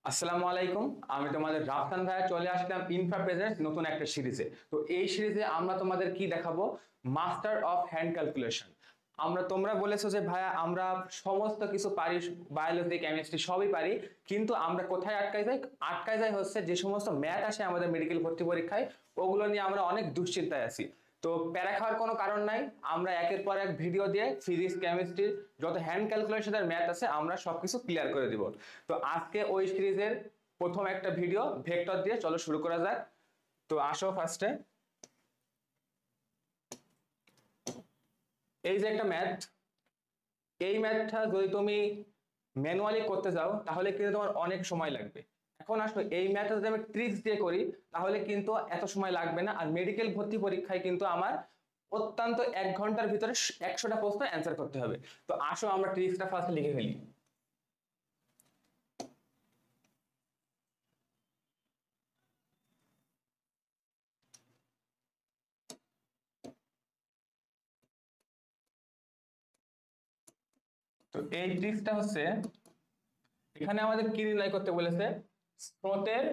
আসসালামু আলাইকুম। আমি তোমাদের রাফসান ভাইয়া চলে আসলাম ইনফ্রা প্রেজেন্টস নতুন একটা সিরিজে। তো এই সিরিজে আমরা তোমাদের কি দেখাবো? Master of hand calculation. তোমরা বলেছো যে ভাইয়া আমরা সমস্ত কিছু পারি, বায়োলজি কেমিস্ট্রি সবই পারি, কিন্তু আমরা কোথায় আটকায় যাই হচ্ছে যে সমস্ত ম্যাথ আসে আমাদের মেডিকেল ভর্তি পরীক্ষায়, ওগুলো নিয়ে আমরা অনেক দুশ্চিন্তায় আছি। তো প্যারা খাওয়ার কোনো কারণ নাই, আমরা একের পর এক ভিডিও দিয়ে ফিজিক্স কেমিস্ট্রির যত হ্যান্ড ক্যালকুলেশনের ম্যাথ আছে আমরা সবকিছু ক্লিয়ার করে দিব। তো আজকে ওই সিরিজের প্রথম একটা ভিডিও ভেক্টর দিয়ে চলো শুরু করা যাক। তো আসো ফার্স্টে, এই যে একটা ম্যাথ, এই ম্যাথটা যদি তুমি ম্যানুয়ালি করতে যাও তাহলে কিন্তু তোমার অনেক সময় লাগবে। এখন আসো এই ম্যাথটা যদি আমি ট্রিক্স দিয়ে করি তাহলে কিন্তু এত সময় লাগবে না, আর মেডিকেল ভর্তি পরীক্ষায় কিন্তু আমার অত্যন্ত 1 ঘন্টার ভিতরে 100টা প্রশ্ন অ্যান্সার করতে হবে। তো আসো আমরা ট্রিক্সটা ফার্স্ট লিখে ফেলি। তো এই ট্রিক্সটা হচ্ছে, এখানে আমাদের কি নির্ণয় করতে বলেছে? স্রোতের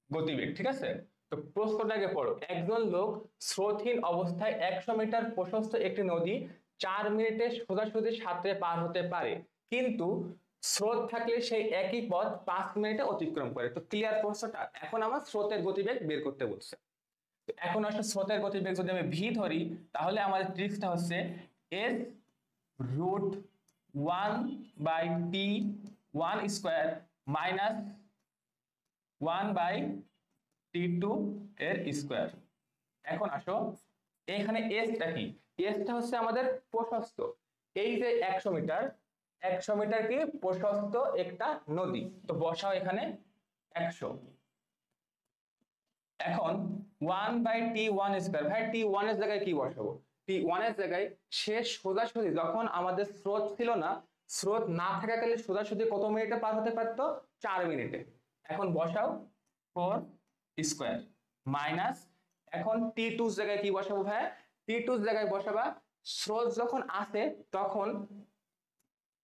গতিবেগ, ঠিক আছে? তো প্রশ্নটাকে পড়ো। একজন লোক স্রোতহীন অবস্থায় 100 মিটার প্রশস্ত একটি নদী 4 মিনিটে সোজাসুজি সাঁতরে পার হতে পারে, কিন্তু স্রোত থাকলে সেই একই পথ 5 মিনিটে অতিক্রম করে। তো ক্লিয়ার প্রশ্নটা। এখন আমার স্রোতের গতিবেগ বের করতে বলছে। তো এখন আসলে স্রোতের গতিবেগ যদি আমি ভি ধরি, তাহলে আমাদের ট্রিক্সটা হচ্ছে S root 1/t1 square minus 1/t2 এর স্কোয়ার। এখন আসো, এখানে এসটা কি? এসটা হচ্ছে আমাদের প্রশস্ত। এই যে 100 মিটার, 100 মিটার কি প্রশস্ত একটা নদী, তো বসাও এখানে 100। এখন 1/t1 স্কোয়ার, ভাই t1 এর জায়গায় কি বসাবো? t1 এর জায়গায় সে সোজাসুজি, যখন আমাদের স্রোত ছিল না, স্রোত না থাকাকালে সোজাসুজি কত মিনিটে পার হতে পারতো? 4 মিনিটে। এখন বসাও 4 স্কোয়ার মাইনাস, এখন টি টু জায়গায় কি বসাবো ভাই? টি টু জায়গায় বসাবা স্রোত যখন আসে তখন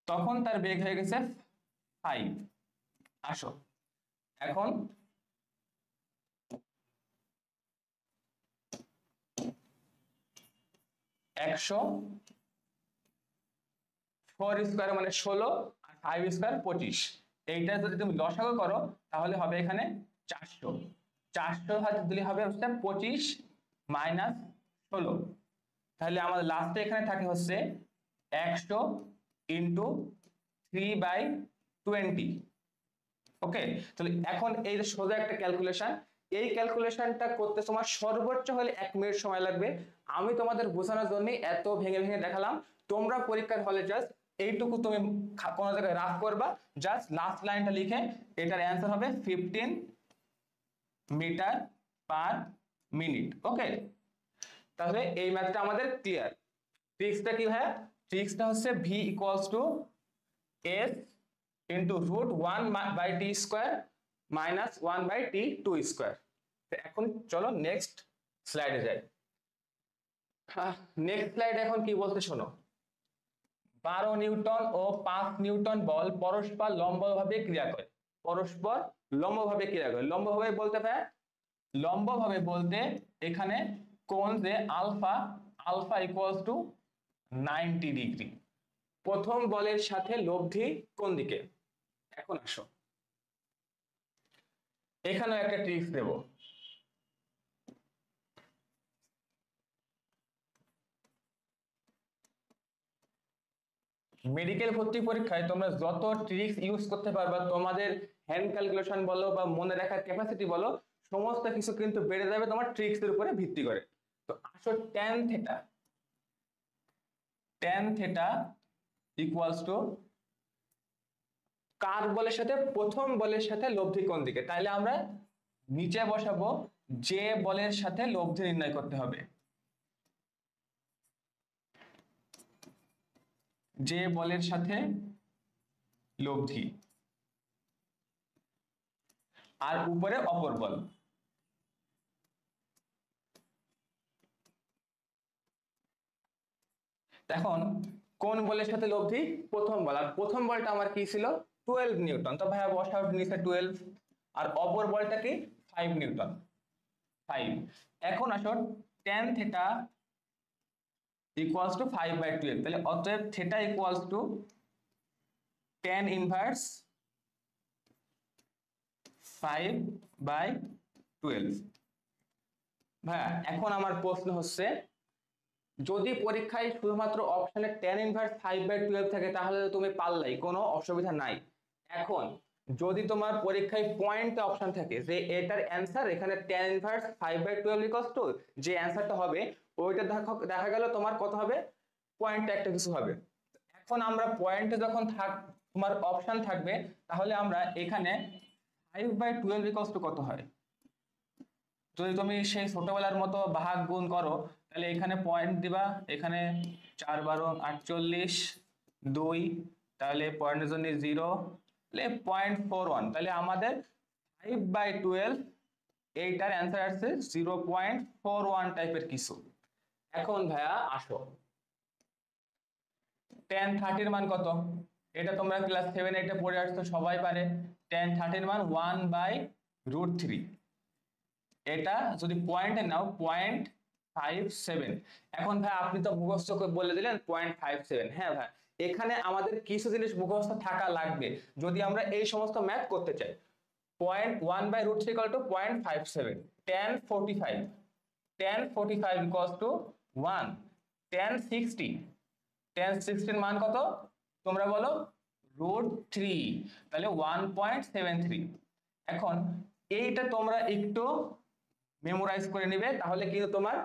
তখন তার বেগ হয়ে গেছে 5। আসো এখন 100, 4 স্কোয়ার মানে 16, আর 5 স্কোয়ার 25। এইটা যদি তুমি লসাগু করো তাহলে হবে এখানে 400। 400 হাতে দিলে হবে হচ্ছে 25 মাইনাস 16। তাহলে আমাদের লাস্টে এখানে থাকে হচ্ছে 100 ইন্টু 3/20। ওকে, তাহলে এখন এই যে সোজা একটা ক্যালকুলেশন, এই ক্যালকুলেশনটা করতে তোমার সর্বোচ্চ হলে 1 মিনিট সময় লাগবে। আমি তোমাদের বোঝানোর জন্য এত ভেঙে ভেঙে দেখালাম। তোমরা পরীক্ষার হলে জাস্ট এইটুকু তুমি কোনো জায়গায় রাফ করবা, জাস্ট লাস্ট লাইনটা লিখে এটার অ্যান্সার হবে 15 মিটার/মিনিট। ওকে, তাহলে এই ম্যাথটা আমাদের ক্লিয়ার। ট্রিক্সটা কি ভাইয়া? ট্রিক্সটা হচ্ছে V equals to S into root 1/t² minus 1/t2²। এখন চলো নেক্সট স্লাইডে যাই। নেক্সট স্লাইড এখন কি বলতে শোনো। 12 নিউটন ও 5 নিউটন বল পরস্পর লম্বভাবে ক্রিয়া করে। পরস্পর লম্বভাবে ক্রিয়া করে, লম্বভাবে বলতে পারে, লম্বভাবে বলতে এখানে কোণ যে alpha, alpha equals to 90 degree. প্রথম বলের সাথে লব্ধি কোন দিকে? এখন আসো, এখানেও একটা ট্রিক্স দেব। মেডিকেল ভর্তি পরীক্ষায় তোমরা যত ট্রিক্স ইউজ করতে পারবা, তোমাদের হ্যান্ড ক্যালকুলেশন বলো বা মনে রাখার ক্যাপাসিটি বলো, সমস্ত কিছু কিন্তু বেড়ে যাবে তোমার ট্রিক্স এর উপরে ভিত্তি করে। তো আসো tan θ ইকুয়ালস টু কার বলের সাথে? প্রথম বলের সাথে লব্ধি কোন দিকে? তাইলে আমরা নিচে বসাবো যে বলের সাথে লব্ধি নির্ণয় করতে হবে, যে বলের সাথে লব্ধি, আর উপরে অপর বল। এখন কোন বলের সাথে লব্ধি? প্রথম বল। আর প্রথম বলটা আমার কি ছিল? 12 নিউটন। তো ভাইয়া বসাও নিচে 12, আর অপর বলটা কি 5 নিউটন, 5। এখন আসো tan থিটা ইকুয়ালস টু 5/12, তাহলে অতএব theta equals to tan inverse 5/12। ভাইয়া এখন আমার প্রশ্ন হচ্ছে, যদি পরীক্ষায় শুধুমাত্র অপশনে tan ইনভার্স 5/12 থাকে তাহলে তো তুমি পারলাই, কোনো অসুবিধা নাই। এখন যদি তোমার পরীক্ষায় পয়েন্টে অপশন থাকে যে এটার অ্যান্সার এখানে tan ইনভার্স 5/12 ইকুয়ালস টু যে অ্যান্সারটা হবে ওইটা দেখা গেল তোমার কত হবে, পয়েন্টে একটা কিছু হবে। এখন আমরা পয়েন্টে যখন তোমার অপশন থাকবে, তাহলে আমরা এখানে 5/12 ইকুয়ালস টু কত হয়, যদি তুমি সেই ছোটবেলার মতো ভাগ গুণ করো, তাহলে এখানে পয়েন্ট দিবা, এখানে 4 12 48, 2, তাহলে পয়েন্টের জন্য 0, তাহলে 0.41, তাহলে আমাদের 5/12 এইটার অ্যান্সার আসছে 0.41 টাইপের কিছু। এখন ভাইয়া আসো tan 30 মান কত, এটা তোমরা ক্লাস 7 8 এ পড়ে আসছো, সবাই পারে। tan 30 মান 1/√3, এটা যদি পয়েন্টে নাও 0.57। এখন ভাই আপনি তো মুখস্থ করে বলে দিলেন 0.57, হ্যাঁ ভাই এখানে আমাদের কিছু জিনিস মুখস্থ থাকা লাগবে যদি আমরা এই সমস্ত ম্যাথ করতে চাই। 1/√3 equal to 0.57, tan 45, tan 45 equals to 1, tan 60, tan 60 এর মান কত তোমরা বলো, √3, তাহলে 1.73। এখন এইটা তোমরা একটু মেমোরাইজ করে নিবে, তাহলে কিন্তু তোমার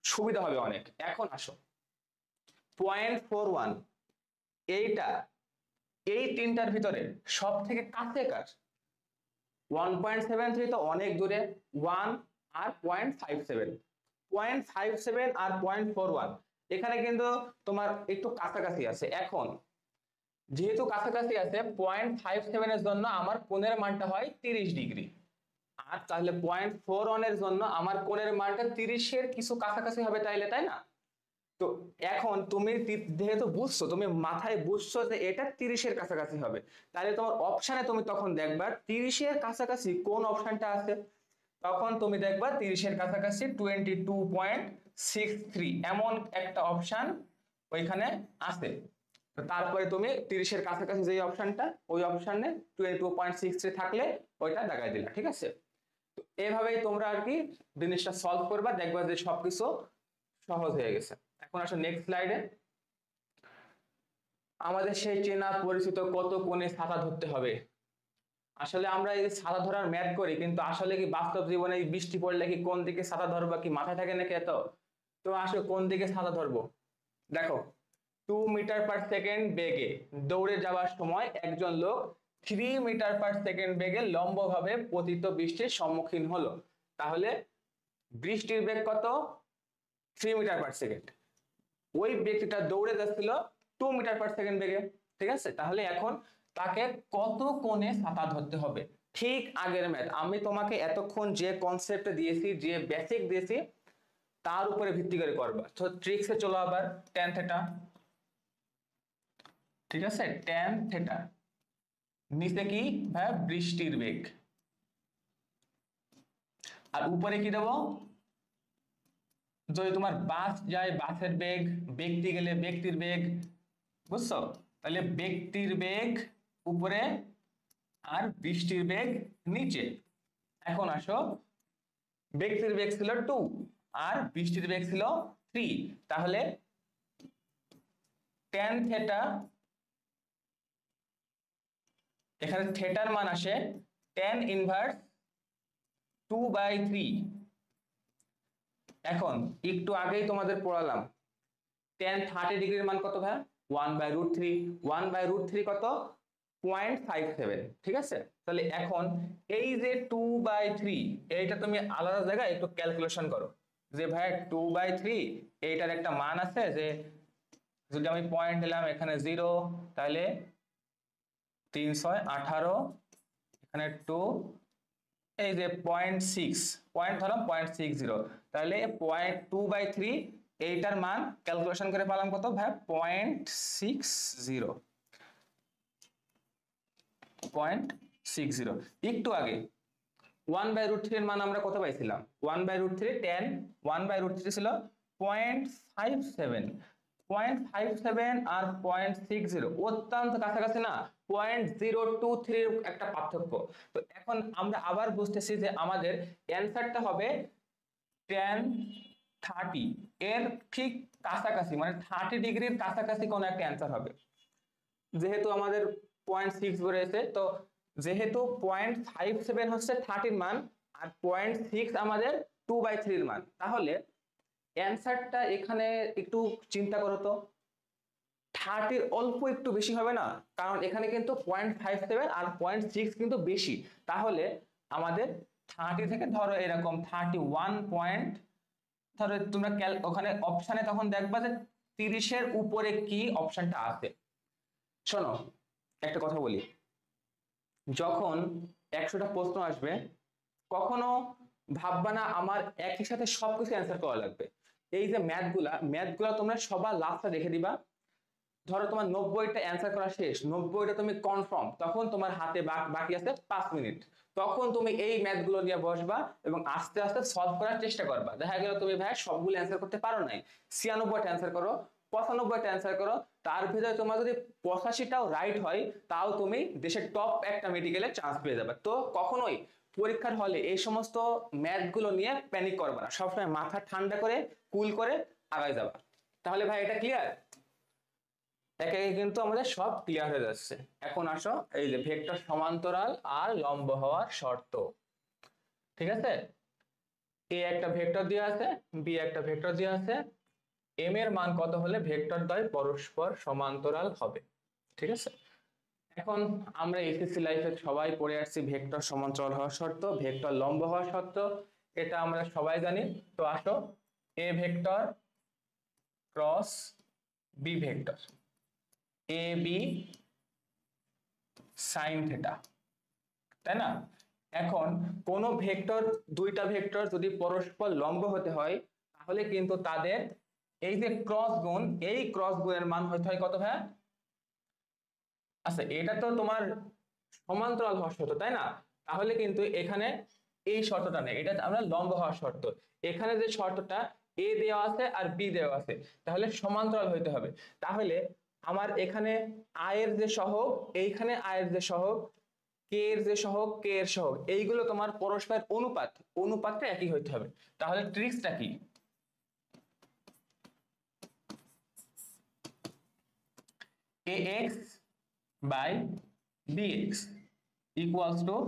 সুবিধা হবে অনেক। এখন আসো 0.41, এইটা এই তিনটার ভিতরে সব থেকে কাছে কার, 1.73 তো অনেক দূরে, 1 আর 0.57, 0.57 আর 0.41 এখানে কিন্তু তোমার একটু কাছাকাছি আছে। এখন যেহেতু কাছাকাছি আছে 0.57 এর জন্য আমার কোণের মানটা হয় 30°, আর তাহলে 0.41 এর জন্য আমার কোণের মানটা 30 এর কিছু কাছাকাছি হবে, তাই না? তো এখন তুমি যেহেতু বুঝছো, তুমি মাথায় বুঝছো যে এটা 30 এর কাছাকাছি হবে, তাহলে তোমার অপশনে তুমি তখন দেখবা 30 এর কাছাকাছি কোন অপশনটা আছে, তখন তুমি দেখবা 30 এর কাছাকাছি 22.63 এমন একটা অপশন ওইখানে আছে। তারপরে তুমি 30 এর কাছাকাছি যে অপশনটা, ওই অপশনে 22.63 থাকলে ওইটা দেখাই দিলা, ঠিক আছে? তো এভাবেই তোমরা আর কি জিনিসটা সলভ করবা, দেখবা যে সবকিছু সহজ হয়ে গেছে। এখন আসো নেক্সট স্লাইডে, আমাদের সেই চেনা পরিচিত কত কোণে ছাতা ধরতে হবে। আসলে আমরা এই ছাতা ধরার ম্যাথ করি, কিন্তু আসলে কি বাস্তব জীবনে বৃষ্টি পড়লে কি কোন দিকে ছাতা ধরবো কি মাথায় থাকে নাকি এত? তো আসলে কোন দিকে ছাতা ধরবো, দেখো 2 মিটার পার সেকেন্ড বেগে দৌড়ে যাওয়ার সময় একজন লোক 3 মিটার পার সেকেন্ড বেগে লম্বভাবে পতিত বৃষ্টির সম্মুখীন হলো, তাহলে বৃষ্টির বেগ কত, 3 মিটার পার সেকেন্ড। ওই ব্যক্তিটা দৌড়ে যাচ্ছিল 2 মিটার পার সেকেন্ড বেগে, ঠিক আছে? তাহলে এখন তাকে কত কোণে ছাতা ধরতে হবে, ঠিক আগের ম্যাথ আমি তোমাকে এতক্ষণ যে কনসেপ্ট দিয়েছি, যে বেসিক দিয়েছি, তার উপরে ভিত্তি করে করবা। তো ট্রিক্সে চলো আবার, tan থিটা, ঠিক আছে, tan থিটা, নিচে কি ভাই বৃষ্টির বেগ, আর উপরে কি দেবো, যদি তোমার বাস যায় বাসের বেগ, ব্যক্তি গেলে ব্যক্তির বেগ, বুঝছো? তাহলে ব্যক্তির বেগ উপরে আর বৃষ্টির বেগ নিচে। এখন আসো ব্যক্তির বেগ ছিল 2 আর বৃষ্টির বেগ ছিল 3, তাহলে tan থিটা, এখানে থিটার মান আসে tan ইনভার্স 2/3। এখন একটু আগেই তোমাদের পড়ালাম tan 30 ডিগ্রির মান কত ভাই, 1/√3, 1/√3 কত, 0.57, ঠিক আছে? তাহলে এখন এই যে 2/3 এইটা তুমি আলাদা জায়গায় একটু ক্যালকুলেশন করো, যে ভাই 2/3 এইটার একটা মান আছে, যে যদি আমি পয়েন্ট দিলাম এখানে 0, তাহলে 3 6 18, এখানে 2, এই যে 0.6 পয়েন্ট ধরলাম 0.60, তাহলে 2/3 এইটার মান ক্যালকুলেশন করে পেলাম কত ভাই, 0.60। 0.60। একটু আগে 1/√3 এর মান আমরা কত পাইছিলাম? 1/√3 10, 1/√3 ছিল 0.57। 0.57 আর 0.60 অত্যন্ত কাছাকাছি না? 0.023 একটা পার্থক্য। তো এখন আমরা আবার বুঝতেছি যে আমাদের অ্যান্সারটা হবে tan 30 এর ঠিক কাছাকাছি, মানে 30 ডিগ্রির কাছাকাছি কোন একটা অ্যান্সার হবে। যেহেতু আমাদের 0.6 বেড়েছে, তো যেহেতু 0.57 হচ্ছে 30 মান আর 0.6 আমাদের 2/3 মান, তাহলে অ্যান্সারটা এখানে একটু চিন্তা করো তো, 30 অল্প একটু বেশি হবে না? কারণ এখানে কিন্তু 0.57 আর 0.6 কিন্তু বেশি। তাহলে আমাদের 30 থেকে ধরো এরকম 31 পয়েন্ট, ধরো তোমরা ওখানে অপশানে তখন দেখবা যে 30-এর উপরে কি অপশনটা আছে। শোনো একটা কথা বলি, যখন 100টা প্রশ্ন আসবে কখনো ভাববা না আমার একই সাথে সবকিছু অ্যান্সার করা লাগবে। এই যে ম্যাথগুলা তোমরা সবার লাস্টে রেখে দিবা। ধরো তোমার 90টা অ্যান্সার করা শেষ, 90টা তুমি কনফার্ম, তখন তোমার হাতে বাকি আছে 5 মিনিট। তখন তুমি এই ম্যাথগুলো নিয়ে বসবা এবং আস্তে আস্তে সলভ করার চেষ্টা করবা। দেখা গেল তুমি ভাই সবগুলো অ্যান্সার করতে পারো নাই, 96টা অ্যান্সার করো, 95টা অ্যান্সার করো, তার ভিতরে তোমার যদি 85টাও রাইট হয়, তাও তুমি দেশের টপ একটা মেডিকেলে চান্স পেয়ে যাবে। তো কখনোই পরীক্ষার হলে এই সমস্ত ম্যাথগুলো নিয়ে প্যানিক করবা না, সবসময় মাথা ঠান্ডা করে কুল করে আগায় যাবা। তাহলে ভাই এটা ক্লিয়ার? একে একে কিন্তু আমাদের সব ক্লিয়ার হয়ে যাচ্ছে। এখন আসো এই যে ভেক্টর সমান্তরাল আর লম্ব হওয়ার শর্ত। ঠিক আছে, এ একটা ভেক্টর দেওয়া আছে, বি একটা ভেক্টর দেওয়া আছে, এম এর মান কত হলে ভেক্টর দ্বয় পরস্পর সমান্তরাল হবে। ঠিক আছে, এখন আমরা এসএসসি লাইফে সবাই পড়ে আসছি ভেক্টর সমান্তরাল হওয়ার শর্ত, ভেক্টর লম্ব হওয়ার শর্ত, এটা আমরা সবাই জানি। তো আসো, A vector cross B vector, A B sine theta, তাই না? এখন কোন ভেক্টর, দুইটা ভেক্টর যদি পরস্পর লম্ব হতে হয়, তাহলে কিন্তু তাদের এই যে ক্রস গুণ, এই ক্রস গুণের মান হতে হয় কত ভাইয়া? আচ্ছা, এটা তো তোমার সমান্তরাল হওয়ার শর্ত, তাই না? তাহলে কিন্তু এখানে এই শর্তটা নেই, এটা আমরা লম্ব হওয়ার শর্ত। এখানে যে শর্তটা এ দেওয়া আছে আর বি দেওয়া আছে, তাহলে সমান্তরাল হইতে হবে। তাহলে আমার এখানে আয়ের যে সহগ, এইখানে আয়ের যে সহগ, কে এর যে সহগ, কে এর সহগ, এইগুলো তোমার পরস্পর অনুপাত, অনুপাতটা একই হইতে হবে। তাহলে ট্রিক্সটা কি? ax by bx equals to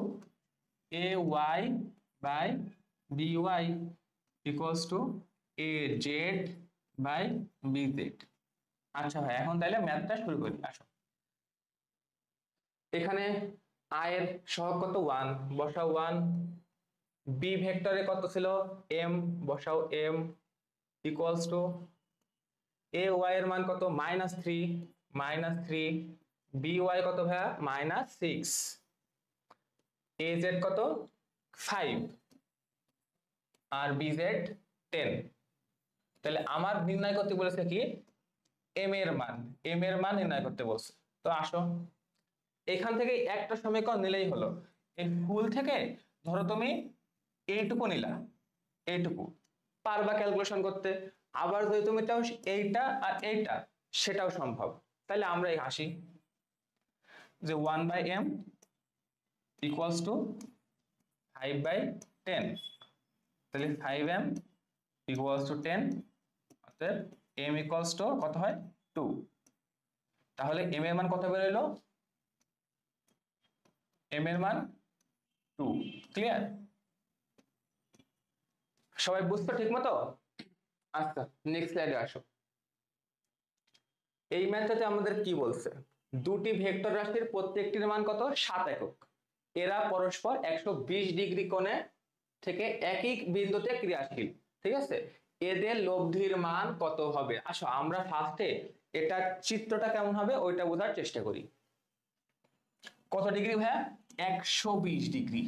ay by by equals to az by bz। আচ্ছা ভাই, এখন তাহলে ম্যাথটা শুরু করি। আসো, এখানে আয়ের সহগ কত? 1, বসাও 1। বি ভেক্টরে কত ছিল? m, বসাও m equals to A Y এর মান কত? -3, -3। বি ওয়াই কত ভাইয়া? -6। এ জেড কত? 5 আর বি জেড 10। তাহলে আমার নির্ণয় করতে বলেছে কি? এম এর মান, এম এর মান নির্ণয় করতে বলছে। তো আসো, এখান থেকে একটা সমীকরণ নিলেই হলো। এই ফুল থেকে ধরো তুমি এইটুকু নিলা, এইটুকু পারবা ক্যালকুলেশন করতে। আবার যদি তুমি চাও এইটা আর এইটা, সেটাও সম্ভব। তাহলে আমরা আসি যে 1/m ইকুয়ালস টু 5/10। তাহলে 5m ইকুয়ালস টু 10, অতএব m ইকুয়ালস টু কত হয়? 2। তাহলে m এর মান কত বেরোলো? m এর মান 2। ক্লিয়ার? সবাই বুঝতো ঠিক মতো? আচ্ছা, নেক্সট স্লাইডে আসো। এই ম্যাথটাতে আমাদের কি বলছে? দুটি ভেক্টর রাশির প্রত্যেকটির মান কত? 7 একক। এরা পরস্পর 120 ডিগ্রি কোণে থেকে একই বিন্দুতে ক্রিয়াশীল। ঠিক আছে, এদের লব্ধির মান কত হবে? আসো আমরা ফার্স্টে এটা চিত্রটা কেমন হবে ওইটা বোঝার চেষ্টা করি। কত ডিগ্রি ভাইয়া? 120 ডিগ্রি।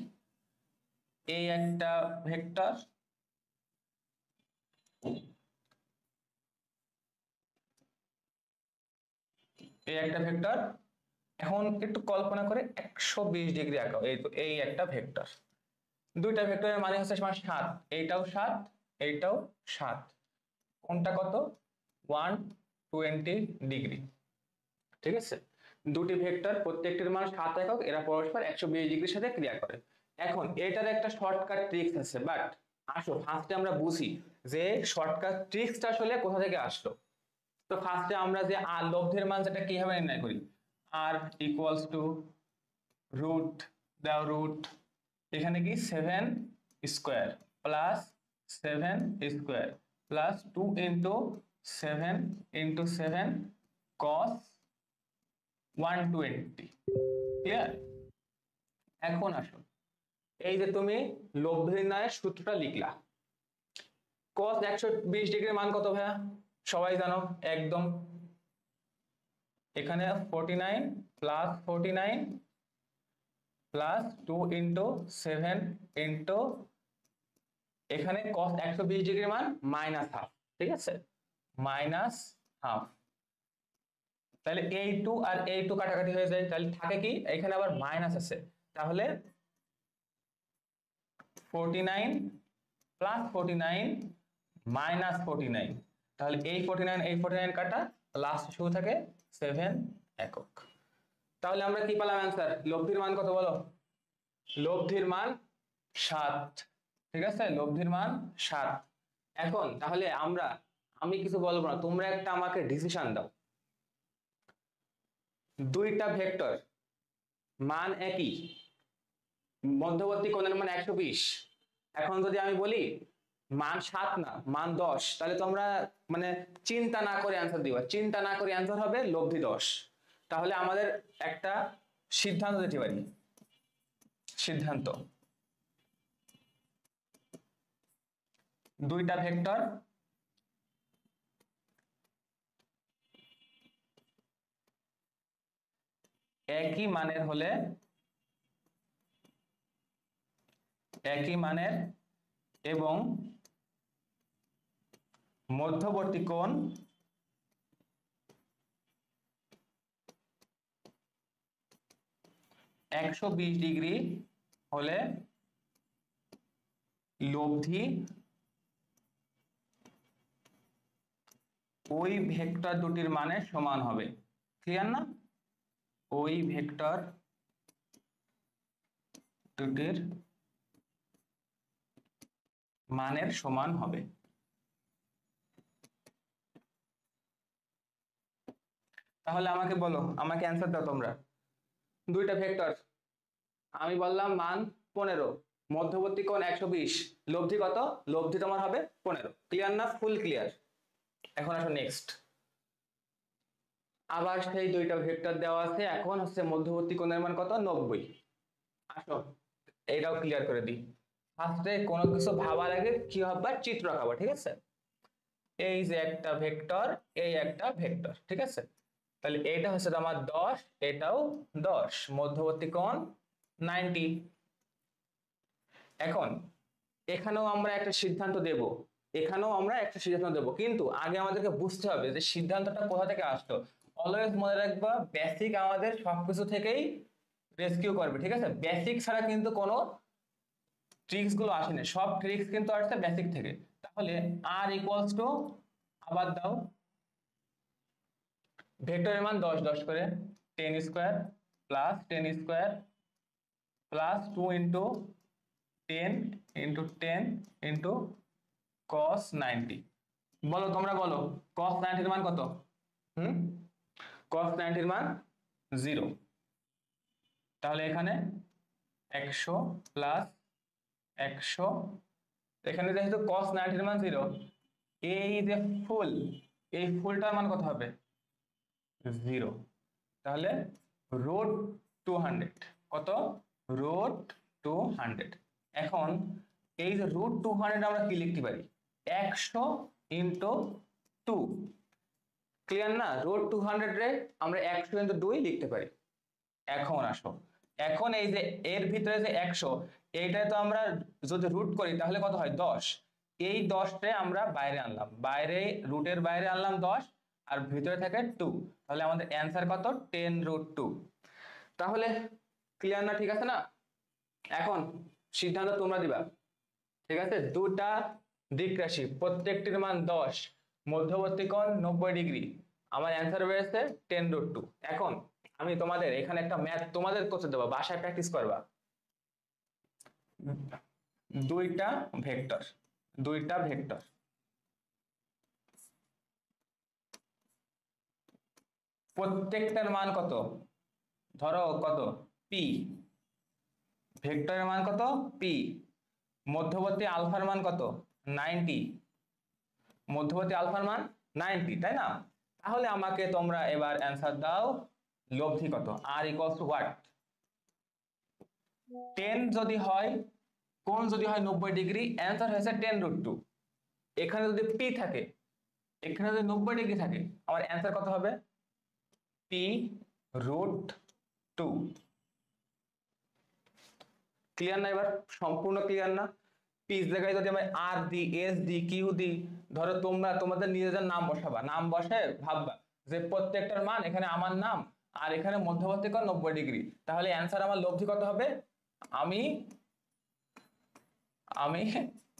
এই একটা ভেক্টর, এই একটা ভেক্টর, এখন একটু কল্পনা করে 120 ডিগ্রি আঁকাও, এই তো এই একটা ভেক্টর, দুইটা ভেক্টরের মানে হচ্ছে সমান 7, এইটাও 7, এইটাও 7, কোনটা কত 120 ডিগ্রি, ঠিক আছে। দুটি ভেক্টর প্রত্যেকটির মান 7 একক, এরা পরস্পর 120 ডিগ্রির সাথে ক্রিয়া করে। এখন এটার একটা শর্টকাট ট্রিক্স আছে, বাট আসো ফার্স্টে আমরা বুঝি যে শর্টকাট ট্রিক্সটা আসলে কোথা থেকে আসলো। তো ফার্স্টে আমরা যে আর লব্ধের মান যেটা কিভাবে নির্ণয় করি, আর ইকুয়ালস টু রুট, দাও রুট, এখানে কি 7 square plus 7 square plus 2 into 7 into 7 কস 120, ক্লিয়ার। এখন আসুন, এই যে তুমি লব্ধ নির্ণয়ের সূত্রটা লিখলা, cos 120 ডিগ্রির মান কত ভাইয়া, সবাই জানো একদম, এখানে 49 প্লাস 49 প্লাস 2 ইন্টু 7 ইন্টু এখানে cos 120 ডিগ্রির মান মাইনাস হাফ, ঠিক আছে, মাইনাস হাফ। তাহলে এই টু আর এই টু কাটাকাটি হয়ে যায়, তাহলে থাকে কি এখানে আবার মাইনাস আছে, তাহলে 49 প্লাস 49 মাইনাস 49, তাহলে এই 49 এই 49 কাটা, লাস্ট শুরু থাকে 7 একক। তাহলে আমরা কি পেলাম অ্যান্সার, লব্ধির মান কত বলো, লব্ধির মান 7, ঠিক আছে, লব্ধির মান 7। এখন তাহলে আমি কিছু বলবো না, তোমরা একটা আমাকে ডিসিশন দাও, দুইটা ভেক্টর মান একই, মধ্যবর্তী কোণের মান 120, এখন যদি আমি বলি মান 7 না মান 10, তাহলে তোমরা মানে চিন্তা না করে অ্যান্সার দিবা, চিন্তা না করে অ্যান্সার হবে লব্ধি 10। তাহলে আমাদের একটা সিদ্ধান্ত দিতে পারি, সিদ্ধান্ত, দুইটা ভেক্টর একই মানের হলে, একই মানের এবং মধ্যবর্তী কোণ 120 ডিগ্রি হলে লব্ধি ওই ভেক্টর দুটির মানের সমান হবে, ক্লিয়ার না, ওই ভেক্টর দুটির মানের সমান হবে। তাহলে আমাকে বলো, আমাকে অ্যান্সার দাও তোমরা, দুইটা ভেক্টর, আমি বললাম মান 15, মধ্যবর্তী কোণ 120, লব্ধি কত, লব্ধি তোমার হবে 15, ক্লিয়ার না, ফুল ক্লিয়ার। এখন আসো নেক্সট, আবার সেই দুইটা ভেক্টর দেওয়া আছে, এখন হচ্ছে মধ্যবর্তী কোণের মান কত 90। আসো এইটাও ক্লিয়ার করে দিই, ফার্স্টে কোনো কিছু ভাবার আগে কি ভাববা, চিত্র আঁকাবা, ঠিক আছে। এই যে একটা ভেক্টর, এই একটা ভেক্টর, ঠিক আছে, তাহলে এটা হচ্ছে আমার 10, এটাও 10, মধ্যবর্তী কোণ 90। এখন এখানেও আমরা একটা সিদ্ধান্ত দেব, এখানেও আমরা একটা সিদ্ধান্ত দেব, কিন্তু আগে আমাদেরকে বুঝতে হবে যে সিদ্ধান্তটা কোথা থেকে আসলো। অলওয়েজ মনে রাখবা বেসিক আমাদের সবকিছু থেকেই রেস্কিউ করবে, ঠিক আছে, বেসিক ছাড়া কিন্তু কোনো ট্রিক্স গুলো আসে না, সব ট্রিক্স কিন্তু আসছে বেসিক থেকে। তাহলে আর ইকুয়ালস টু, আবার দাও, ভেক্টরের মান 10 10 করে, 10 square plus 10 square plus 2 into 10 into 10 into cos 90, বলো তোমরা বলো cos 90 এর মান কত, cos 90 এর মান 0, তাহলে এখানে 100 প্লাস 100, এখানে যেহেতু cos 90 এর মান 0, এই যে ফুল, এই ফুলটার মান কত হবে 0, তাহলে রুট 200, কত রুট 200। এখন এই যে রুট 200 আমরা কি লিখতে পারি, 100 ইন্টু 2, ক্লিয়ার না, রুট 200 রে আমরা 100 ইন্টু 2 লিখতে পারি। এখন আসো, এখন এই যে এর ভিতরে যে 100, এইটাই তো আমরা যদি রুট করি তাহলে কত হয় 10, এই 10টা আমরা বাইরে আনলাম, বাইরে রুটের বাইরে আনলাম 10, আর ভিতরে থাকে 2, তাহলে আমাদের অ্যান্সার কত 10 রুট 2। তাহলে ক্লিয়ার না? ঠিক আছে না? এখন সিদ্ধান্ত তোমরা দিবা, ঠিক আছে? দুটা দিক রাশি, প্রত্যেকটির মান 10, মধ্যবর্তী কোণ 90°। আমার অ্যান্সার বেরিয়েছে 10√2। এখন আমি তোমাদের এখানে একটা ম্যাথ তোমাদের করতে দেবো, বাসায় প্র্যাকটিস করবা। দুইটা ভেক্টর, দুইটা ভেক্টর প্রত্যেকটার মান কত? ধরো কত? পি। ভেক্টরের মান কত? পি। মধ্যবর্তী আলফার মান কত? 90। মধ্যবর্তী আলফার মান 90, তাই না? তাহলে আমাকে তোমরা এবার অ্যান্সার দাও, লব্ধি কত? আর ইকুয়ালস টু হোয়াট? 10 যদি হয়, কোণ যদি হয় 90°, অ্যান্সার হয়েছে 10√2। এখানে যদি পি থাকে, এখানে যদি 90° থাকে, আমার অ্যান্সার কত হবে? p√2। ক্লিয়ার না? এবার সম্পূর্ণ ক্লিয়ার না? পিস জায়গায় যদি আমি আর দিই, এস দিই, কিউ দিই, ধরো তোমরা তোমাদের নিজেদের নাম বসাবা, নাম বসে ভাববা যে প্রত্যেকটার মান, এখানে আমার নাম আর এখানে মধ্যবর্তী কোণ 90°, তাহলে অ্যান্সার আমার লব্ধি কত হবে? আমি আমি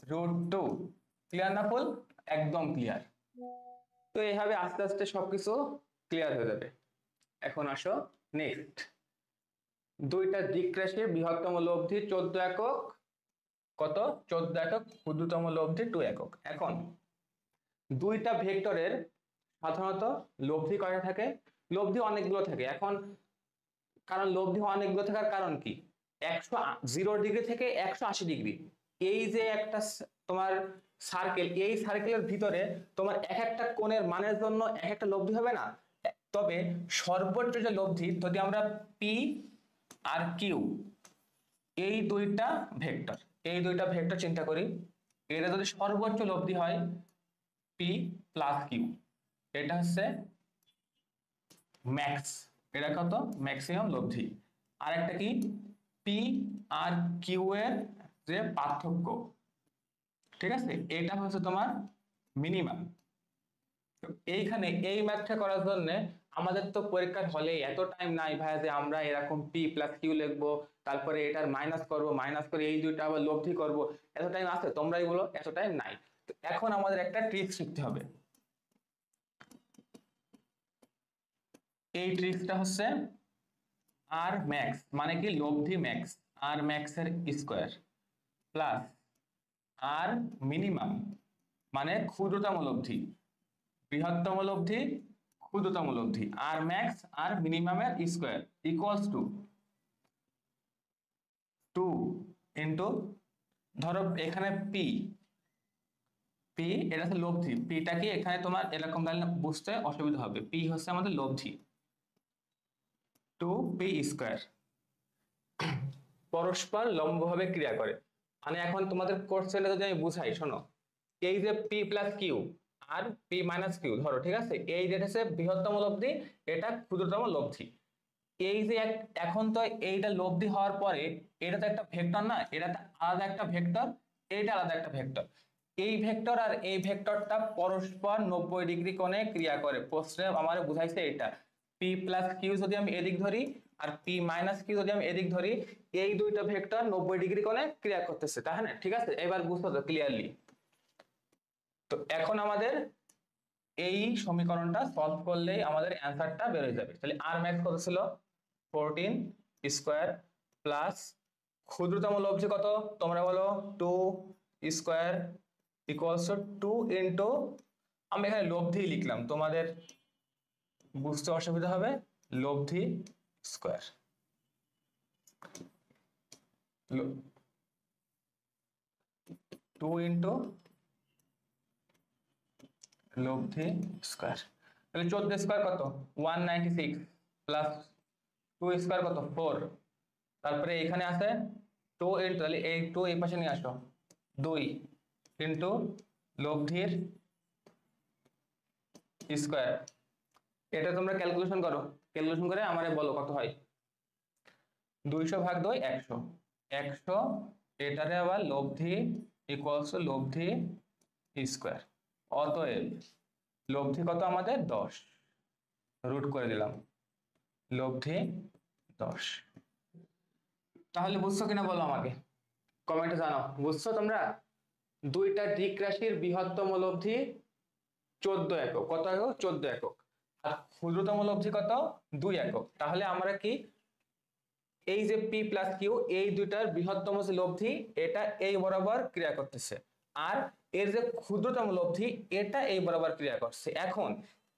√2। ক্লিয়ার না ফুল? একদম ক্লিয়ার। তো এইভাবে আস্তে আস্তে সবকিছু ক্লিয়ার হয়ে যাবে। এখন আসো নেক্সট, দুইটা দিক রাশির বৃহত্তম লব্ধি 14 একক, কত? 14 একক। ক্ষুদ্রতম লব্ধি 2 একক। এখন দুইটা ভেক্টরের সাধারণত লব্ধি কয়টা থাকে? লব্ধি অনেকগুলো থাকে। এখন কারণ লব্ধি অনেকগুলো থাকার কারণ কি? 0° থেকে 180°, এই যে একটা তোমার সার্কেল, এই সার্কেলের ভিতরে তোমার এক একটা কোণের মানের জন্য এক একটা লব্ধি হবে না? তবে সর্বোচ্চ যে লব্ধি, যদি আমরা পি আর কিউ এই দুইটা ভেক্টর চিন্তা করি, এটা যদি সর্বোচ্চ লব্ধি হয় পি প্লাস কিউ, এটা হচ্ছে ম্যাক্স। এটা কত? ম্যাক্সিমাম লব্ধি। আর একটা কি? পি আর কিউ এর যে পার্থক্য, ঠিক আছে, এটা হচ্ছে তোমার মিনিমাম। এইখানে এই ম্যাথটা করার জন্য আমাদের তো পরীক্ষার হলে এত টাইম নাই ভাই যে আমরা এরকম পি প্লাস কিউ লিখবো, তারপরে এটার মাইনাস করবো, মাইনাস করে এই দুইটা আবার লব্ধি করব। এত টাইম আছে? তোমরাই বলো, এত টাইম নাই। তো এখন আমাদের একটা ট্রিক শিখতে হবে। এই ট্রিকটা হচ্ছে আর ম্যাক্স, মানে কি? লব্ধি ম্যাক্স, আর ম্যাক্স এর স্কোয়ার প্লাস আর মিনিমাম, মানে ক্ষুদ্রতম লব্ধি, বৃহত্তম লব্ধি, ক্ষুদ্রতম লব্ধি, আর ম্যাক্স আর মিনিমামের স্কোয়ার ইকুয়ালস টু 2 ইন্টু, ধরো এখানে পি, এটা হচ্ছে লব্ধি, পিটা কি এখানে তোমার এরকম দাঁড়ালে বুঝতে অসুবিধা হবে, পি হচ্ছে আমাদের লব্ধি, 2p স্কোয়ার, পরস্পর লম্বভাবে ক্রিয়া করে। মানে এখন তোমাদের কোশ্চেনে যদি আমি বুঝাই, শোনো, এই যে P plus Q R P minus Q ধরো, ঠিক আছে, এই যেটা হচ্ছে বৃহত্তম লব্ধি, এটা ক্ষুদ্রতম লব্ধি। এই যে এখন তো এইটা লব্ধি হওয়ার পরে এটা তো একটা ভেক্টর না, এটা তো আলাদা একটা ভেক্টর, এইটা আলাদা একটা ভেক্টর। এই ভেক্টর আর এই ভেক্টরটা পরস্পর 90° কোণে ক্রিয়া করে। প্রশ্নে আমার বুঝাইছে এটা, পি প্লাস কিউ যদি আমি এদিক ধরি আর পি মাইনাস কিউ যদি আমি এদিক ধরি, এই দুইটা ভেক্টর 90° কোণে ক্রিয়া করতেছে, তাই না? ঠিক আছে, এবার বুঝতে তো ক্লিয়ারলি। তো এখন আমাদের এই সমীকরণটা সলভ করলেই আমাদের অ্যান্সারটা বের হয়ে যাবে। তাহলে আর ম্যাক্স কত ছিল? 14 স্কোয়ার প্লাস ক্ষুদ্রতম লব্ধি কত? তোমরা বলো 2 স্কোয়ার ইকুয়ালস টু 2 ইন্টু, আমি এখানে লব্ধি লিখলাম, তোমাদের বুঝতে অসুবিধা হবে, লব্ধি স্কোয়ার, 2 ইন্টু লব্ধি স্কোয়ার। তাহলে 14 স্কোয়ার কত? 196 প্লাস 2 স্কোয়ার কত? 4। তারপরে এখানে আছে 2 ইন্টু, তাহলে এই 2 এই পাশে নিয়ে আসো, 2 ইন্টু লব্ধির স্কোয়ার। এটা তোমরা ক্যালকুলেশন করো, ক্যালকুলেশন করে আমারে বলো কত হয়। 200 ভাগ 2 100, 100 এটারে আবার লব্ধি ইকুয়ালস টু লব্ধি স্কোয়ার। অতএব লব্ধি কত আমাদের? 10, রুট করে দিলাম, লব্ধি 10। তাহলে বুঝছো কিনা বলো আমাকে, কমেন্টে জানাও বুঝছো তোমরা। দুইটা দিক রাশির বৃহত্তম লব্ধি 14 একক, কত একক? 14 একক। আর ক্ষুদ্রতম লব্ধি কত? 2 একক। তাহলে আমরা কি এই যে পি প্লাস কিউ, এই দুইটার বৃহত্তম যে লব্ধি এটা এই বরাবর ক্রিয়া করতেছে, আর এর যে ক্ষুদ্রতম লব্ধি এটা এই বরাবর ক্রিয়া করছে। এখন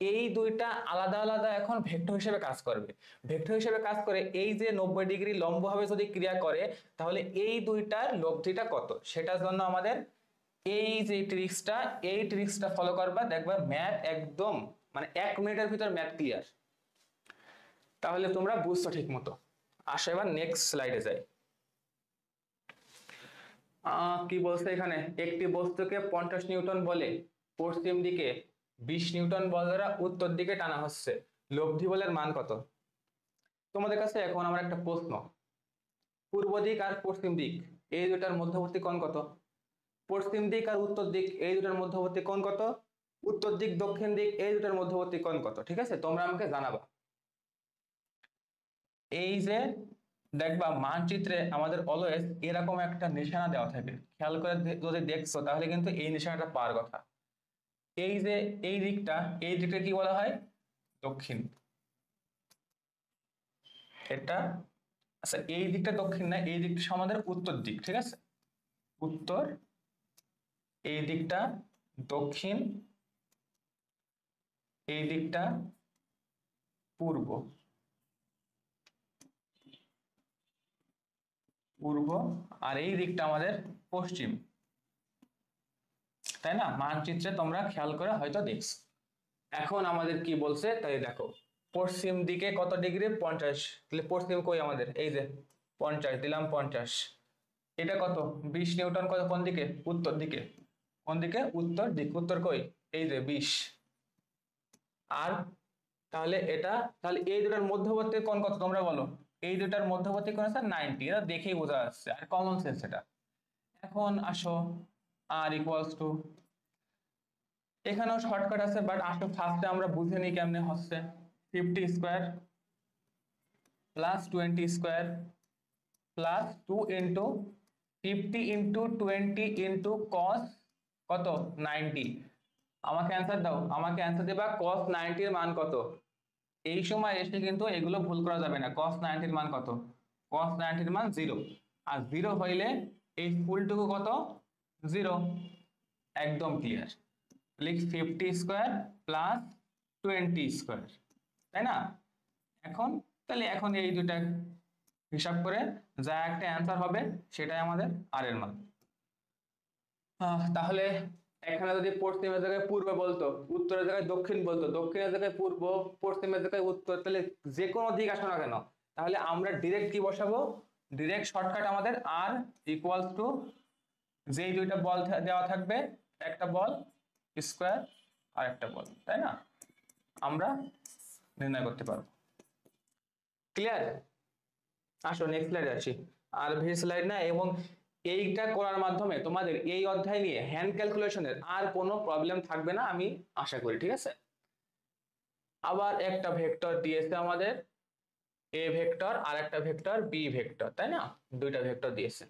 এই দুইটা আলাদা আলাদা এখন ভেক্টর হিসেবে কাজ করবে। ভেক্টর হিসেবে কাজ করে এই যে 90 ডিগ্রি লম্বভাবে যদি ক্রিয়া করে, তাহলে এই দুইটার লব্ধিটা কত, সেটার জন্য আমাদের এই যে ট্রিক্সটা, এই ট্রিক্সটা ফলো করবা, দেখবা ম্যাথ একদম মানে 1 মিনিটের ভিতর ম্যাথ ক্লিয়ার। তাহলে তোমরা বুঝছো ঠিক মতো। আসো এবার নেক্সট স্লাইডে যাই। কি বলছে এখানে, একটি বস্তুকে 50 নিউটন বলে পশ্চিম দিকে 20 নিউটন বল দ্বারা উত্তর দিকে টানা হচ্ছে, লব্ধি বলের মান কত? তোমাদের কাছে এখন আমার একটা প্রশ্ন, পূর্ব দিক আর পশ্চিম দিক এই দুটার মধ্যবর্তী কোণ কত? পশ্চিম দিক আর উত্তর দিক এই দুটার মধ্যবর্তী কোণ কত? উত্তর দিক দক্ষিণ দিক এই দুটার মধ্যবর্তী কোণ কত? ঠিক আছে, তোমরা আমাকে জানাবা। এই যে দেখবা মানচিত্রে আমাদের অলওয়েজ এরকম একটা নিশানা দেওয়া থাকে, খেয়াল করে যদি দেখছো তাহলে কিন্তু এই নিশানাটা পাওয়ার কথা। এই যে এই দিকটা, এই দিকটা কি বলা হয়? দক্ষিণ। এটা আচ্ছা, এই দিকটা দক্ষিণ না, এই দিকটা আমাদের উত্তর দিক, ঠিক আছে, উত্তর। এই দিকটা দক্ষিণ, এই দিকটা পূর্ব, পূর্ব, আর এই দিকটা আমাদের পশ্চিম, তাই না? মানচিত্রে তোমরা খেয়াল করে হয়তো দেখছো। এখন আমাদের কি বলছে তাই দেখো, পশ্চিম দিকে কত ডিগ্রি? 50। তাহলে পশ্চিম কই আমাদের? এই যে 50 দিলাম, 50। এটা কত? 20 নিউটন। কত? কোন দিকে? উত্তর দিকে। কোন দিকে? উত্তর দিক। উত্তর কই? এই যে 20। আর তাহলে এটা, তাহলে এই দুটার মধ্যবর্তী কোণ কত তোমরা বলো? এই দুটার মধ্যবর্তী কোণ আছে 90। এটা দেখেই বোঝা যাচ্ছে, আর কমন সেন্স এটা। এখন আসো আর ইকুয়ালস টু, এখানেও শর্টকাট আছে, বাট আসো ফার্স্টে আমরা বুঝে নিই কেমনে হচ্ছে। 50 square plus 20 square plus 2 into 50 into 20 into cos কত? 90। আমাকে অ্যান্সার দাও, আমাকে অ্যান্সার দেবা কস 90 এর মান কত? এই সময় এসে কিন্তু এগুলো ভুল করা যাবে না। কস 90 এর মান কত? কস 90 এর মান 0। আর 0 হইলে এই ফুলটুকু কত? 0। একদম ক্লিয়ার। লিখ 50 স্কোয়ার প্লাস 20 স্কোয়ার, তাই না? এখন তাহলে এখন এই দুইটা হিসাব করে যা একটা অ্যান্সার হবে সেটাই আমাদের আর এর মান। তাহলে এখানে যদি পশ্চিমের জায়গায় পূর্ব বলতো, উত্তরের জায়গায় দক্ষিণ বলতো, দক্ষিণের জায়গায় পূর্ব, পশ্চিমের জায়গায় উত্তর, তাহলে যে কোনো দিক আসো না কেন, তাহলে আমরা ডিরেক্ট কি বসাবো? ডিরেক্ট শর্টকাট আমাদের আর ইকুয়ালস টু যেই দুইটা বল দেওয়া থাকবে, একটা বল স্কোয়ার আর একটা বল, তাই না? আমরা নির্ণয় করতে পারবো। ক্লিয়ার? আসো নেক্সট স্লাইডে আসি। আর ভি স্লাইড না, এবং এইটা করার মাধ্যমে তোমাদের এই অধ্যায় নিয়ে হ্যান্ড ক্যালকুলেশনের আর কোনো প্রবলেম থাকবে না আমি আশা করি, ঠিক আছে? আবার একটা ভেক্টর দিয়েছে আমাদের, এ ভেক্টর আর একটা ভেক্টর বি ভেক্টর, তাই না? দুইটা ভেক্টর দিয়েছে।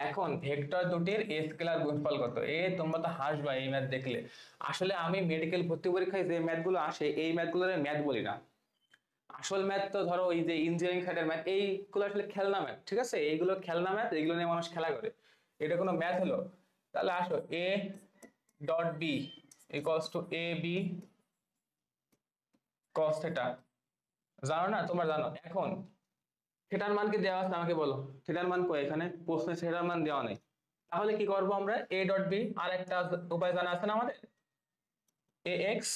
এখন ভেক্টর দুটির স্কেলার গুণফল কত? তোমরা তো হাসবা এই ম্যাথ দেখলে। আসলে আমি মেডিকেল ভর্তি পরীক্ষায় যে ম্যাথগুলো আসে এই ম্যাথগুলোর ম্যাথ বলি না। আসল ম্যাথ তো ধরো এই যে ইঞ্জিনিয়ারিং সাইডের ম্যাথ, এইগুলো আসলে খেলনা ম্যাথ, ঠিক আছে? এইগুলো খেলনা ম্যাথ, এইগুলো নিয়ে মানুষ খেলা করে। এটা কোনো ম্যাথ হলো? তাহলে আসো, A dot B equals to A B cos theta, জানো না? তোমরা জানো। এখন থিটার মান কি দেওয়া আছে? আমাকে বলো, থিটার মান কই? এখানে প্রশ্নে থিটার মান দেওয়া নেই। তাহলে কি করব আমরা? এ ডট বি, আর একটা উপায় জানা আছে না আমাদের, a x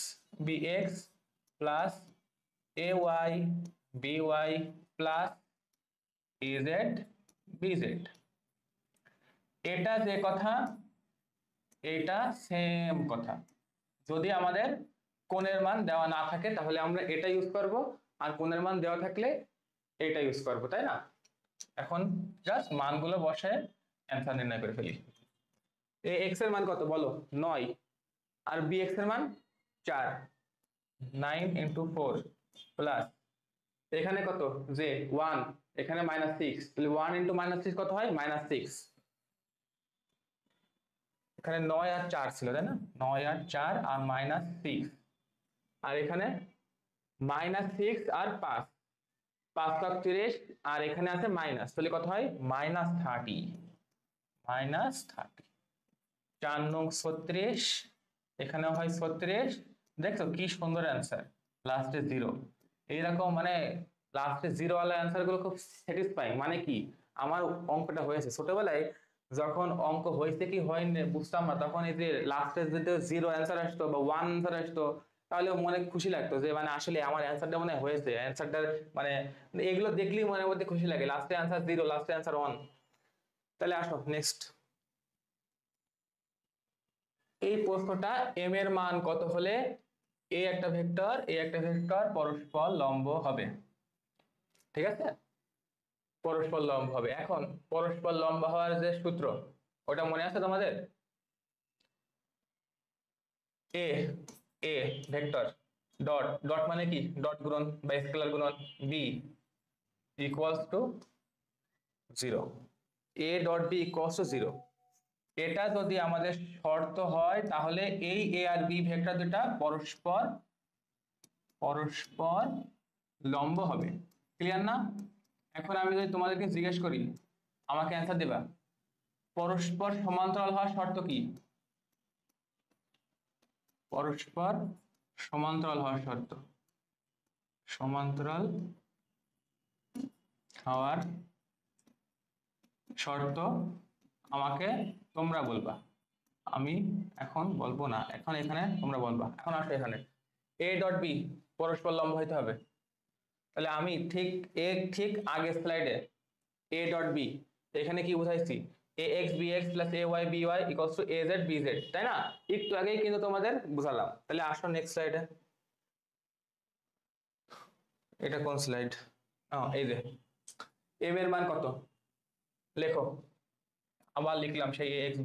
b x plus a y b y plus a z b z. এটা যে কথা এটা সেম কথা। যদি আমাদের কোণের মান দেওয়া না থাকে তাহলে আমরা এটা ইউজ করব, আর কোণের মান দেওয়া থাকলে এটা ইউজ করব, তাই না? এখন জাস্ট মানগুলো বসায় অ্যান্সার নির্ণয় করে ফেলি। এ এক্স এর মান কত বলো? 9। আর বি এক্স এর মান 4। 9 ইন্টু 4 প্লাস এখানে কত? যে 1 এখানে -6, তাহলে 1 × -6 কত হয়? -6। এখানে 9 আর 4 ছিল তাই না, 9 আর 4 আর -6, আর এখানে -6 আর 5, 5 × 30, আর এখানে আছে মাইনাস, তাহলে কত হয়? -30, -30। 4 নং 36, এখানেও হয় 36। দেখছো কি সুন্দর অ্যান্সার, লাস্টে জিরো। এইরকম মানে লাস্টে জিরো ওয়ালা অ্যান্সার গুলো খুব স্যাটিসফাইং। মানে কি, আমার অঙ্কটা হয়েছে ছোটবেলায়, যখন অঙ্ক হয়েছে কি হয়নি বুঝতাম না, তখন এই যে লাস্টে যদি জিরো অ্যান্সার আসতো বা ওয়ান অ্যান্সার আসতো, তাহলে মনে খুশি লাগতো যে মানে আসলে আমার অ্যান্সারটা মনে হয়েছে, অ্যান্সারটা মানে এগুলো দেখলেই মনের মধ্যে খুশি লাগে, লাস্টে অ্যান্সার জিরো, লাস্টে অ্যান্সার ওয়ান। তাহলে আসো নেক্সট। এই প্রশ্নটা এম এর মান কত হলে এ একটা ভেক্টর পরস্পর লম্ব হবে? ঠিক আছে, পরস্পর লম্ব হবে। এখন পরস্পর লম্ব হওয়ার যে সূত্র, ওটা মনে আছে তোমাদের? A A vector dot dot মানে কি, ডট গুণন বা স্কেলার গুণন, B equals to 0, A dot B equals to 0। এটা যদি আমাদের শর্ত হয়, তাহলে এই এ আর বি ভেক্টর দুটা পরস্পর পরস্পর লম্ব হবে। ক্লিয়ার না? এখন আমি যদি তোমাদেরকে জিজ্ঞেস করি, আমাকে অ্যান্সার দেবা। পরস্পর সমান্তরাল হওয়ার শর্ত কি? পরস্পর সমান্তরাল হওয়ার শর্ত, সমান্তরাল হওয়ার শর্ত আমাকে তোমরা বলবা, আমি এখন বলবো না, এখন এখানে তোমরা বলবা। এখন আসো এখানে, এ ডট বি পরস্পর লম্ব হইতে হবে। তাহলে আমি ঠিক আগের স্লাইডে এ ডট বি, এখানে কি বুঝাইছি? A x b x plus a y b y equals to a z b z, তাই না? একটু আগেই কিন্তু তোমাদের বুঝালাম। তাহলে আসো নেক্সট স্লাইডে। এটা কোন স্লাইড? এই যে এম এর মান কত লেখো। আবার লিখলাম সেই a x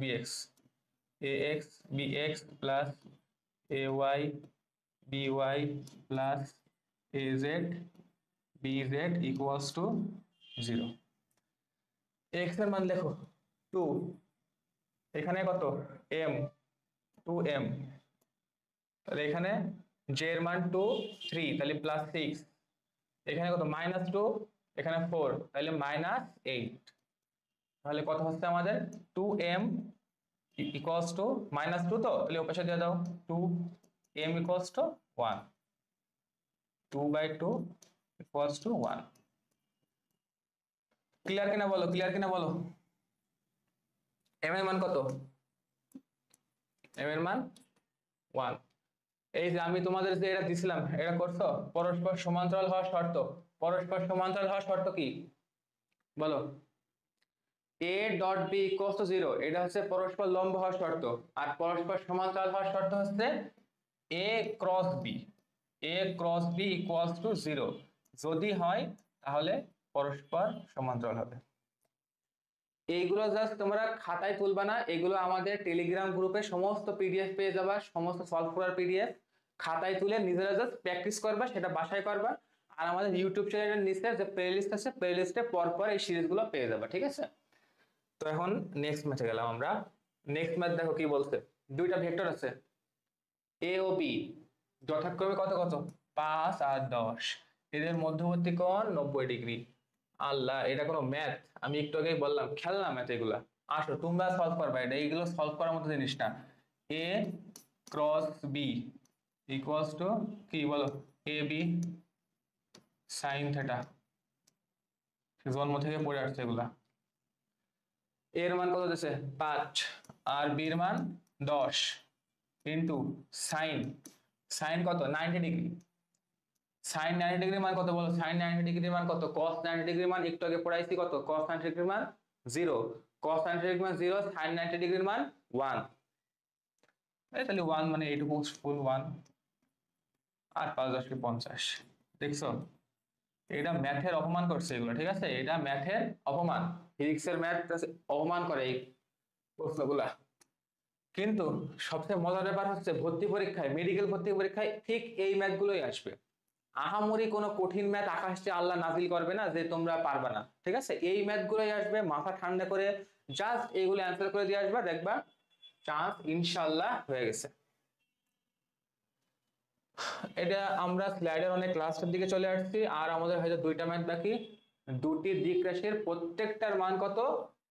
b x plus a y b y plus a z b z equals to 0। X এর মান লেখো 2, এখানে কত? M, 2m। তাহলে এখানে জে এর মান 2, 3, তাহলে +6। এখানে কত? -2, এখানে 4, তাহলে -8। তাহলে কত হচ্ছে আমাদের? 2m ইকুয়ালস টু -2, তো তাহলে ওপাশে দিয়ে দাও, 2m equals to 1, 2/2 equals to 1। Clear কিনা বলো, ক্লিয়ার কিনা বলো? m এর মান কত? m এর মান 1। এই যে আমি তোমাদের যে এটা দিছিলাম, এটা করছো? পরস্পর সমান্তরাল হওয়ার শর্ত। পরস্পর সমান্তরাল হওয়ার শর্ত কি বলো? A dot B equals to 0, এটা হচ্ছে পরস্পর লম্ব হওয়ার শর্ত। আর পরস্পর সমান্তরাল হওয়ার শর্ত হচ্ছে a cross b, a cross b equals to 0 যদি হয়, তাহলে পরস্পর সমান্তরাল হবে। এইগুলো জাস্ট তোমরা খাতায় তুলবা না, এগুলো আমাদের টেলিগ্রাম গ্রুপে সমস্ত পিডিএফ পেয়ে যাবা, সমস্ত সলভ করার পিডিএফ খাতায় তুলে নিজেরা জাস্ট প্র্যাকটিস করবা, সেটা বাসায় করবা। আর আমাদের ইউটিউব চ্যানেলের নিচে যে প্লেলিস্ট আছে, প্লেলিস্টে পরপর এই সিরিজগুলো পেয়ে যাবা, ঠিক আছে? তো এখন নেক্সট ম্যাচে গেলাম আমরা। নেক্সট ম্যাচ দেখো কি বলছে। দুইটা ভেক্টর আছে এ ও বি, যথাক্রমে কত কত 5 আর 10, এদের মধ্যবর্তী কোণ 90°। আল্লাহ, এটা কোনো ম্যাথ? আমি একটু আগেই বললাম খেলনা ম্যাথ এগুলা। আসো তোমরা সলভ করবা, এটা এইগুলো সলভ করার মতো জিনিস না। এ ক্রস বি ইকুয়ালস টু কি বলো? এ বি সাইন থেটা, জন্ম থেকে পড়ে আসছে এগুলা। এর মান কত দিয়েছে? 5, আর বির মান 10 ইন্টু সাইন, সাইন কত? 90°। সাইন 90° মান কত বলো? সাইন 90° মান কত? কস 90° মান একটু আগে পড়াইছি কত? কস 90° মান 0, কস 90° মান 0, সাইন 90° মান 1। তাহলে 1 মানে এইটুকু ফুল 1, আর 5 10 কে 50। দেখছো, এটা ম্যাথের অপমান করছে এগুলো, ঠিক আছে? এটা ম্যাথের অপমান, ফিজিক্সের ম্যাথ অপমান করে এই প্রশ্নগুলা। কিন্তু সবচেয়ে মজার ব্যাপার হচ্ছে ভর্তি পরীক্ষায়, মেডিকেল ভর্তি পরীক্ষায় ঠিক এই ম্যাথগুলোই আসবে। আহামরি কোনো কঠিন ম্যাথ আকাশ থেকে আল্লাহ নাজিল করবে না যে তোমরা পারবে না, ঠিক আছে? এই ম্যাথ গুলোই আসবে, মাথা ঠান্ডা করে জাস্ট এইগুলো অ্যান্সার করে দিয়ে আসবা, দেখবা চান্স ইনশাল্লাহ হয়ে গেছে। এটা আমরা স্লাইডের অনেক লাস্টের দিকে চলে আসছি, আর আমাদের হয়তো দুইটা ম্যাথ বাকি। দুটি দিক রাশির প্রত্যেকটার মান কত?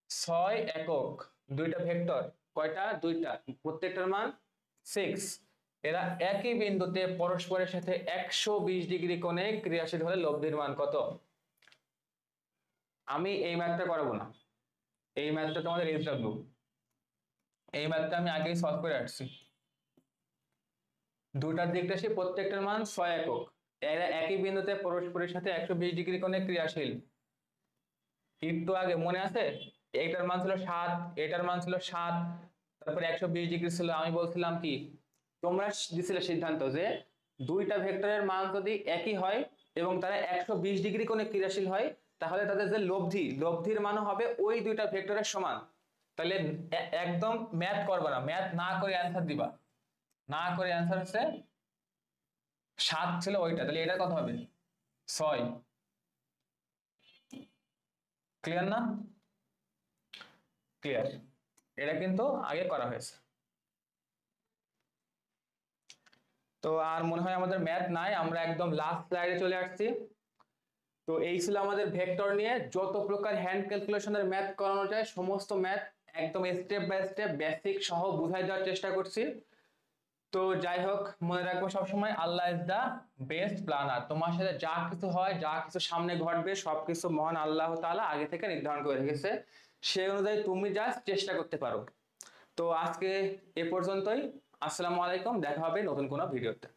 6 একক। দুইটা ভেক্টর, কয়টা? দুইটা, প্রত্যেকটার মান 6। এরা একই বিন্দুতে পরস্পরের সাথে 120 ডিগ্রি কোণে ক্রিয়াশীল হলে লব্ধির মান কত? আমি এই ম্যাথটা করাবো না, এই ম্যাথটা তোমাদের এইচডব্লিউ, এই ম্যাথটা আমি আগেই সলভ করে আসছি। দুটার দিক রাশি প্রত্যেকটার মান 6 একক, এরা একই বিন্দুতে পরস্পরের সাথে 120 ডিগ্রি কোণে ক্রিয়াশীল। একটু আগে মনে আছে, এটার মান ছিল 7, এটার মান ছিল 7, তারপরে 120 ডিগ্রি ছিল। আমি বলছিলাম কি, তোমরা দিছিলে সিদ্ধান্ত যে দুইটা ভেক্টরের মান যদি একই হয় এবং তারা 120 ডিগ্রি কোণে ক্রিয়াশীল হয়, তাহলে তাদের যে লব্ধির মানও হবে ওই দুইটা ভেক্টরের সমান। তাহলে একদম ম্যাথ করবা না, ম্যাথ না করে অ্যান্সার দিবা, না করে অ্যান্সার হচ্ছে 7 ছিল ওইটা, তাহলে এটা কত হবে? 6। ক্লিয়ার না? ক্লিয়ার। এটা কিন্তু আগে করা হয়েছে। তো আর মনে হয় আমাদের ম্যাথ নাই, আমরা একদম লাস্ট স্লাইডে চলে আসছি। তো এই ছিল আমাদের ভেক্টর নিয়ে যত প্রকার হ্যান্ড ক্যালকুলেশনের ম্যাথ করানো যায় সমস্ত ম্যাথ একদম স্টেপ বাই স্টেপ বেসিক সহ বুঝাই দেওয়ার চেষ্টা করছি। তো যাই হোক, মনে রাখবো সবসময় আল্লাহ ইজ দা বেস্ট প্ল্যানার। তোমার সাথে যা কিছু হয়, যা কিছু সামনে ঘটবে, সবকিছু মহান আল্লাহ তাআলা আগে থেকে নির্ধারণ করে রেখেছে, সেই অনুযায়ী তুমি জাস্ট চেষ্টা করতে পারো। তো আজকে এ পর্যন্তই। আসসালামু আলাইকুম, দেখা হবে নতুন কোনো ভিডিওতে।